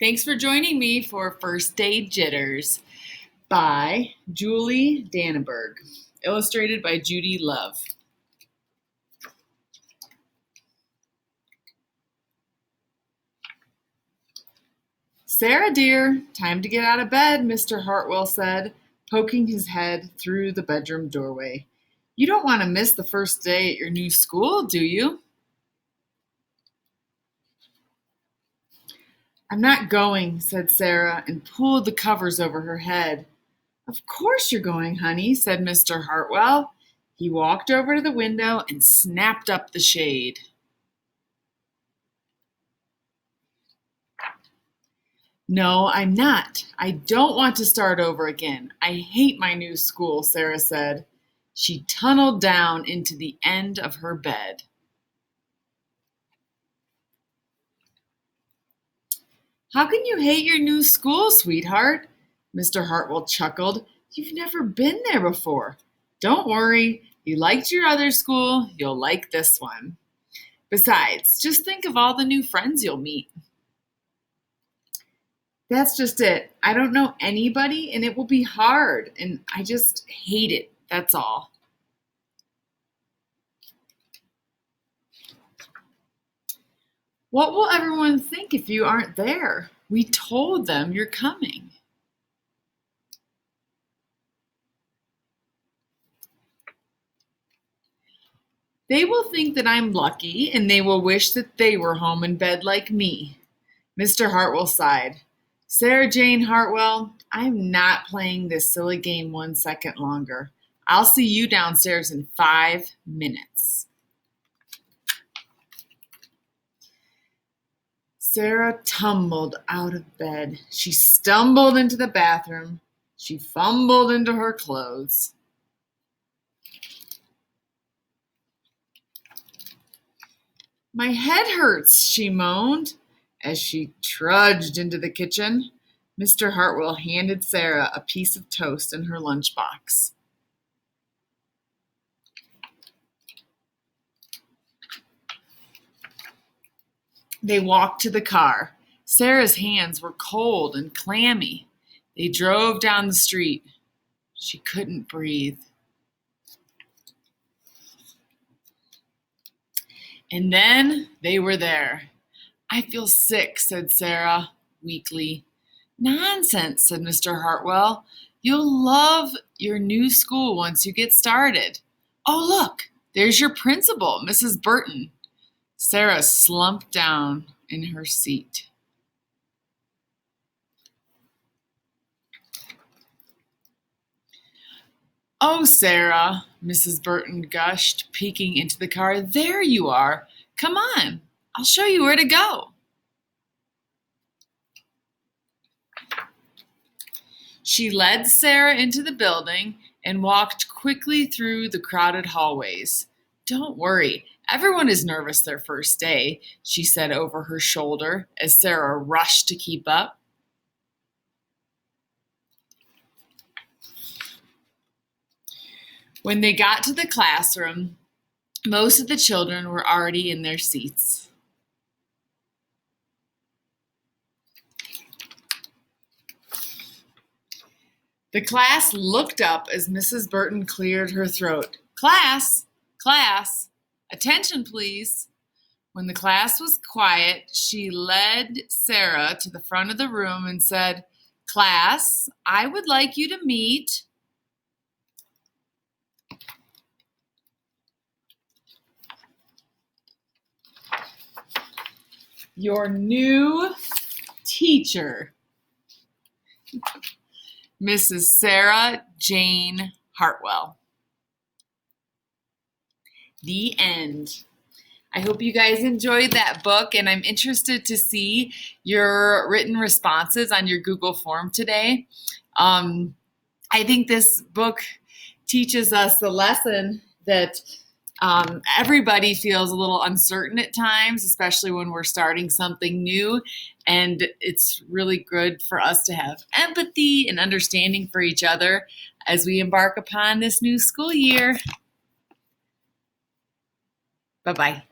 Thanks for joining me for First Day Jitters by Julie Dannenberg, illustrated by Judy Love. Sarah, dear, time to get out of bed, Mr. Hartwell said, poking his head through the bedroom doorway. You don't want to miss the first day at your new school, do you? I'm not going, said Sarah, and pulled the covers over her head. Of course you're going, honey, said Mr. Hartwell. He walked over to the window and snapped up the shade. No, I'm not. I don't want to start over again. I hate my new school, Sarah said. She tunneled down into the end of her bed. How can you hate your new school, sweetheart? Mr. Hartwell chuckled. You've never been there before. Don't worry. You liked your other school. You'll like this one. Besides, just think of all the new friends you'll meet. That's just it. I don't know anybody, and it will be hard, and I just hate it. That's all. What will everyone think if you aren't there? We told them you're coming. They will think that I'm lucky, and they will wish that they were home in bed like me. Mr. Hartwell sighed. Sarah Jane Hartwell, I'm not playing this silly game 1 second longer. I'll see you downstairs in 5 minutes. Sarah tumbled out of bed. She stumbled into the bathroom. She fumbled into her clothes. My head hurts, she moaned. As she trudged into the kitchen, Mr. Hartwell handed Sarah a piece of toast in her lunchbox. They walked to the car. Sarah's hands were cold and clammy. They drove down the street. She couldn't breathe. And then they were there. I feel sick, said Sarah weakly. Nonsense, said Mr. Hartwell. You'll love your new school once you get started. Oh, look, there's your principal, Mrs. Burton. Sarah slumped down in her seat. Oh, Sarah, Mrs. Burton gushed, peeking into the car. There you are. Come on, I'll show you where to go. She led Sarah into the building and walked quickly through the crowded hallways. Don't worry, everyone is nervous their first day, she said over her shoulder as Sarah rushed to keep up. When they got to the classroom, most of the children were already in their seats. The class looked up as Mrs. Burton cleared her throat. Class, attention please. When the class was quiet, she led Sarah to the front of the room and said, Class, I would like you to meet your new teacher, Mrs. Sarah Jane Hartwell. The end. I hope you guys enjoyed that book, and I'm interested to see your written responses on your Google form today. I think this book teaches us the lesson that everybody feels a little uncertain at times, especially when we're starting something new. And it's really good for us to have empathy and understanding for each other as we embark upon this new school year. Bye-bye.